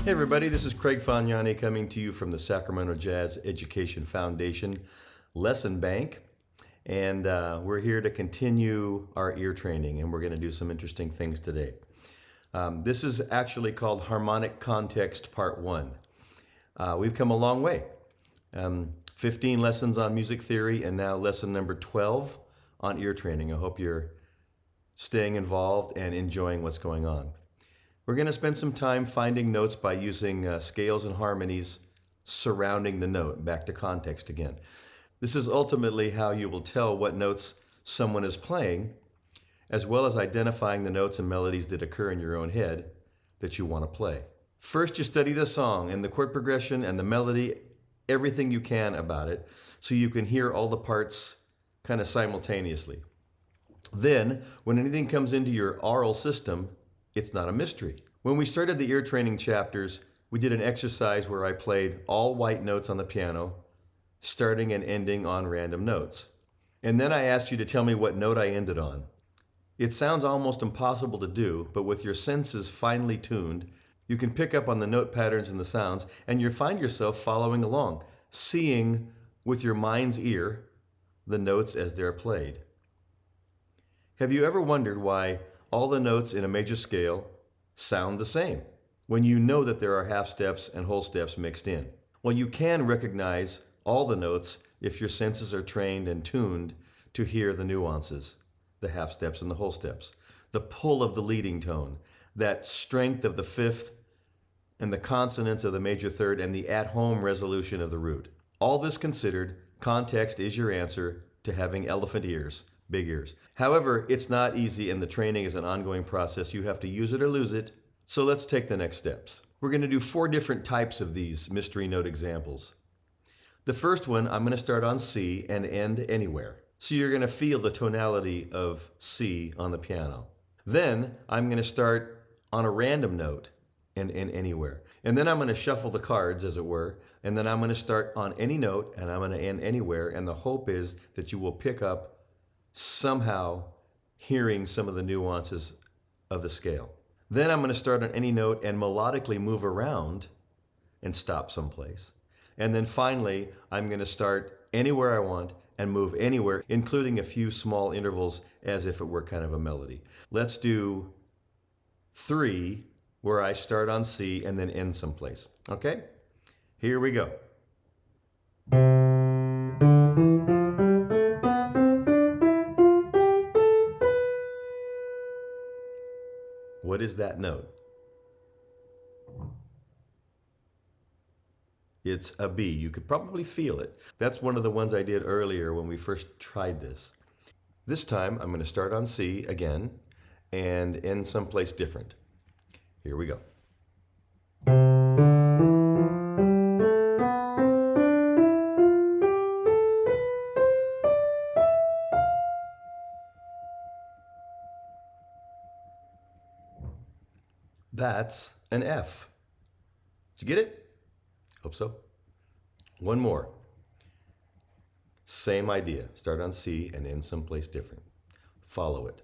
Hey everybody, this is Craig Faniani coming to you from the Sacramento Jazz Education Foundation Lesson Bank. And we're here to continue our ear training, and we're going to do some interesting things today. This is actually called Harmonic Context Part 1. We've come a long way. 15 lessons on music theory, and now lesson number 12 on ear training. I hope you're staying involved and enjoying what's going on. We're going to spend some time finding notes by using scales and harmonies surrounding the note. Back to context again. This is ultimately how you will tell what notes someone is playing, as well as identifying the notes and melodies that occur in your own head that you want to play. First, you study the song and the chord progression and the melody, everything you can about it, so you can hear all the parts kind of simultaneously. Then, when anything comes into your aural system, it's not a mystery. When we started the ear training chapters, we did an exercise where I played all white notes on the piano, starting and ending on random notes. And then I asked you to tell me what note I ended on. It sounds almost impossible to do, but with your senses finely tuned, you can pick up on the note patterns and the sounds, and you find yourself following along, seeing with your mind's ear the notes as they're played. Have you ever wondered why all the notes in a major scale sound the same when you know that there are half steps and whole steps mixed in? Well, you can recognize all the notes if your senses are trained and tuned to hear the nuances, the half steps and the whole steps, the pull of the leading tone, that strength of the fifth and the consonants of the major third and the at-home resolution of the root. All this considered, context is your answer to having elephant ears. Big ears. However, it's not easy, and the training is an ongoing process. You have to use it or lose it. So let's take the next steps. We're going to do 4 different types of these mystery note examples. The first one, I'm going to start on C and end anywhere. So you're going to feel the tonality of C on the piano. Then I'm going to start on a random note and end anywhere. And then I'm going to shuffle the cards, as it were, and then I'm going to start on any note and I'm going to end anywhere. And the hope is that you will pick up somehow hearing some of the nuances of the scale. Then I'm going to start on any note and melodically move around and stop someplace. And then finally, I'm going to start anywhere I want and move anywhere, including a few small intervals as if it were kind of a melody. Let's do 3 where I start on C and then end someplace. Okay? Here we go. What is that note? It's a B. You could probably feel it. That's one of the ones I did earlier when we first tried this. This time I'm going to start on C again and end someplace different. Here we go. That's an F. Did you get it? Hope so. One more. Same idea. Start on C and end someplace different. Follow it.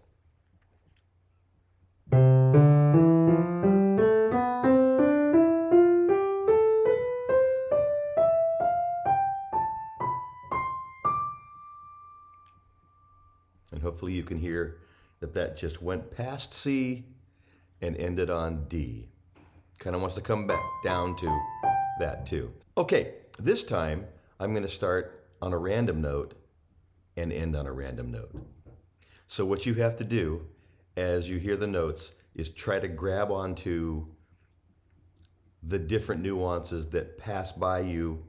And hopefully you can hear that just went past C and ended on D. Kind of wants to come back down to that too. Okay, this time I'm going to start on a random note and end on a random note. So what you have to do as you hear the notes is try to grab onto the different nuances that pass by you,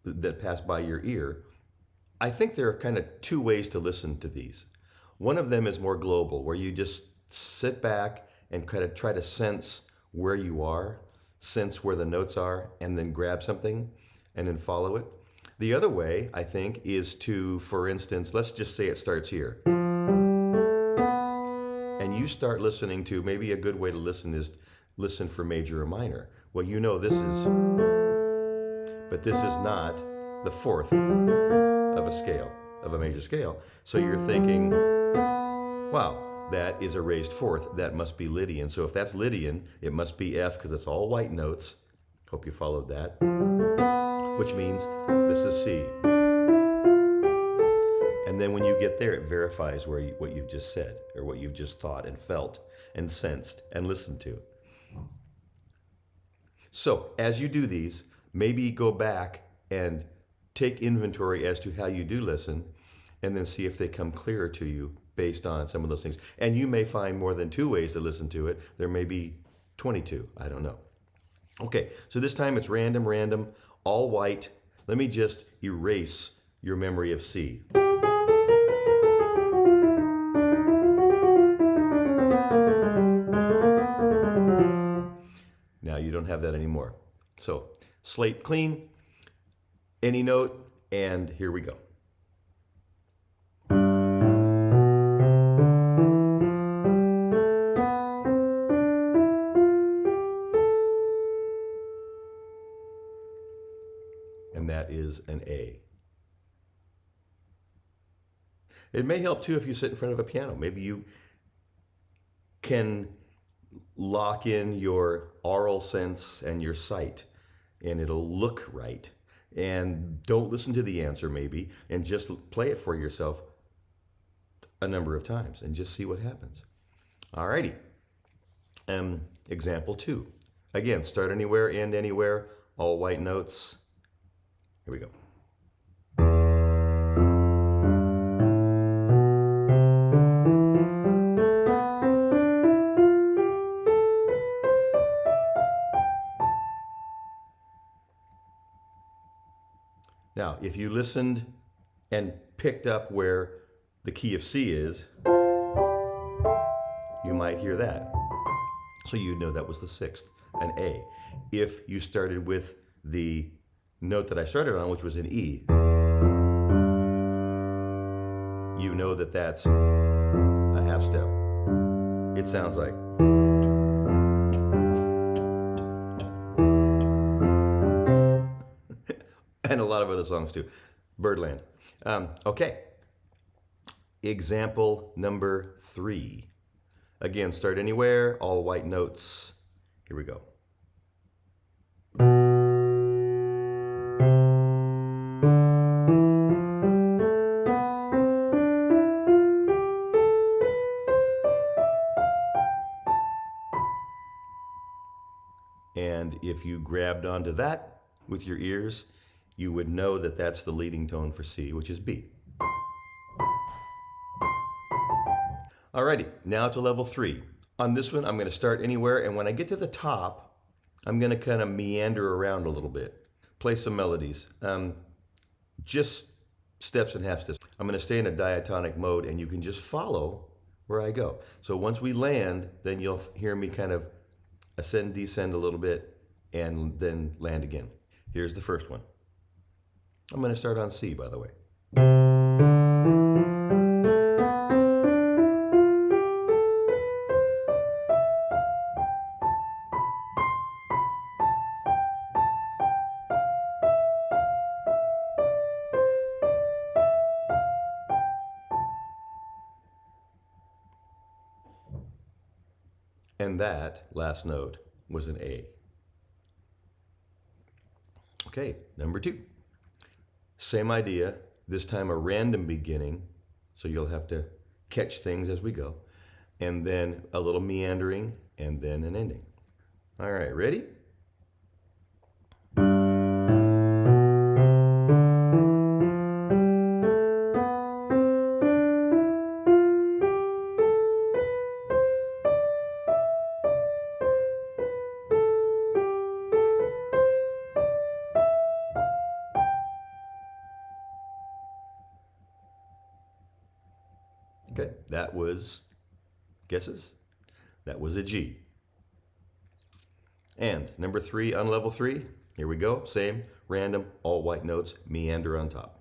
that pass by your ear. I think there are kind of 2 ways to listen to these. One of them is more global, where you just sit back and kind of try to sense where you are, sense where the notes are, and then grab something and then follow it. The other way, I think, is to, for instance, let's just say it starts here. And you start listening to, maybe a good way to listen is listen for major or minor. Well, you know this is, but this is not the 4th of a scale, of a major scale. So you're thinking, wow, that is a raised 4th. That must be Lydian. So if that's Lydian, it must be F because it's all white notes. Hope you followed that. Which means this is C. And then when you get there, it verifies what you've just said, or what you've just thought and felt and sensed and listened to. So as you do these, maybe go back and take inventory as to how you do listen, and then see if they come clearer to you based on some of those things. And you may find more than 2 ways to listen to it. There may be 22. I don't know. Okay, so this time it's random, all white. Let me just erase your memory of C. Now you don't have that anymore. So slate clean, any note, and here we go. And that is an A. It may help too if you sit in front of a piano. Maybe you can lock in your aural sense and your sight, and it'll look right. And don't listen to the answer maybe, and just play it for yourself a number of times and just see what happens. Alrighty. Example 2. Again, start anywhere, end anywhere, all white notes. Here we go. Now, if you listened and picked up where the key of C is, you might hear that. So you know that was the 6th, an A. If you started with the note that I started on, which was an E, you know that that's a half step. It sounds like. And a lot of other songs too. Birdland. Okay. Example number 3. Again, start anywhere, all white notes. Here we go. And if you grabbed onto that with your ears, you would know that that's the leading tone for C, which is B. Alrighty, now to level 3. On this one, I'm going to start anywhere, and when I get to the top, I'm going to kind of meander around a little bit, play some melodies, just steps and half steps. I'm going to stay in a diatonic mode, and you can just follow where I go. So once we land, then you'll hear me kind of ascend, descend a little bit, and then land again. Here's the first one. I'm going to start on C, by the way. And that last note was an A. Okay, number 2. Same idea, this time a random beginning, so you'll have to catch things as we go, and then a little meandering, and then an ending. All right, ready? Okay, that was, guesses? That was a G. And number 3 on level 3, here we go, same, random, all white notes, meander on top.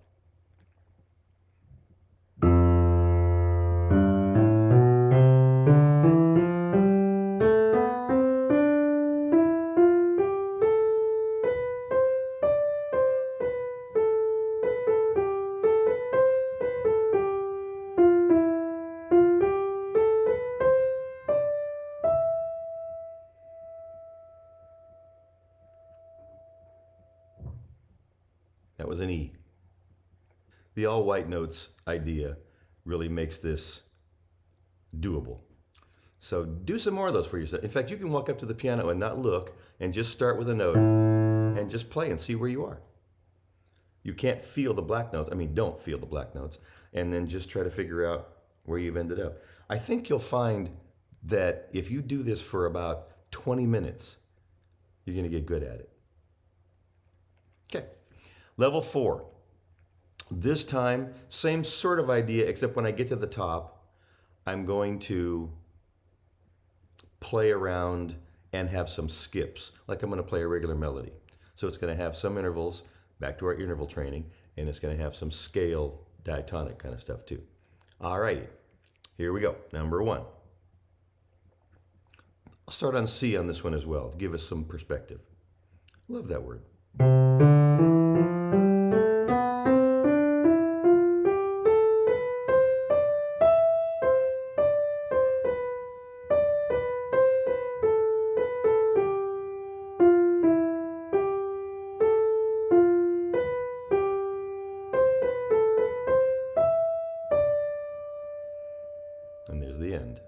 was an E. The all white notes idea really makes this doable. So do some more of those for yourself. In fact, you can walk up to the piano and not look and just start with a note and just play and see where you are. You can't feel the black notes. I mean, don't feel the black notes. And then just try to figure out where you've ended up. I think you'll find that if you do this for about 20 minutes, you're going to get good at it. Okay. Level 4. This time, same sort of idea, except when I get to the top, I'm going to play around and have some skips, like I'm going to play a regular melody. So it's going to have some intervals, back to our interval training, and it's going to have some scale, diatonic kind of stuff too. All right, here we go. Number 1. I'll start on C on this one as well, to give us some perspective. Love that word. And there's the end.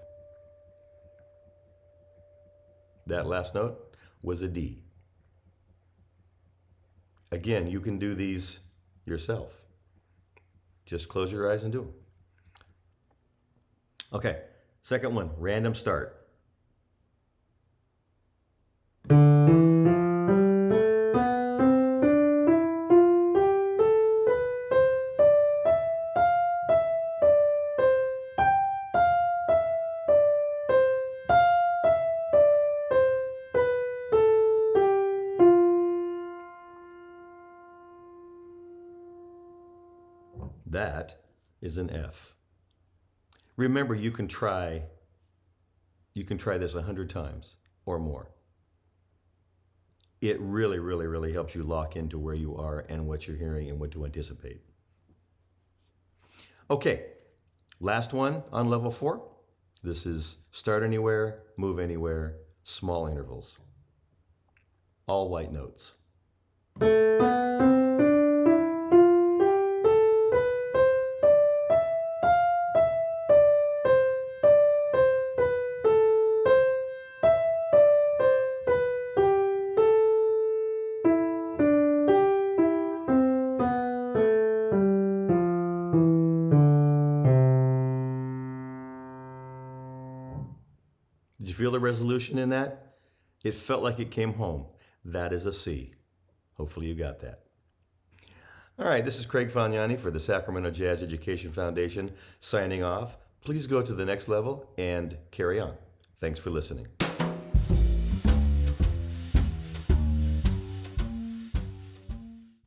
That last note was a D. Again, you can do these yourself. Just close your eyes and do them. Okay, second one, random start. That is an F. Remember, you can try this 100 times or more. It really, really, really helps you lock into where you are and what you're hearing and what to anticipate. Okay, last one on level 4. This is start anywhere, move anywhere, small intervals. All white notes. Did you feel the resolution in that? It felt like it came home. That is a C. Hopefully you got that. All right, this is Craig Faniani for the Sacramento Jazz Education Foundation signing off. Please go to the next level and carry on. Thanks for listening.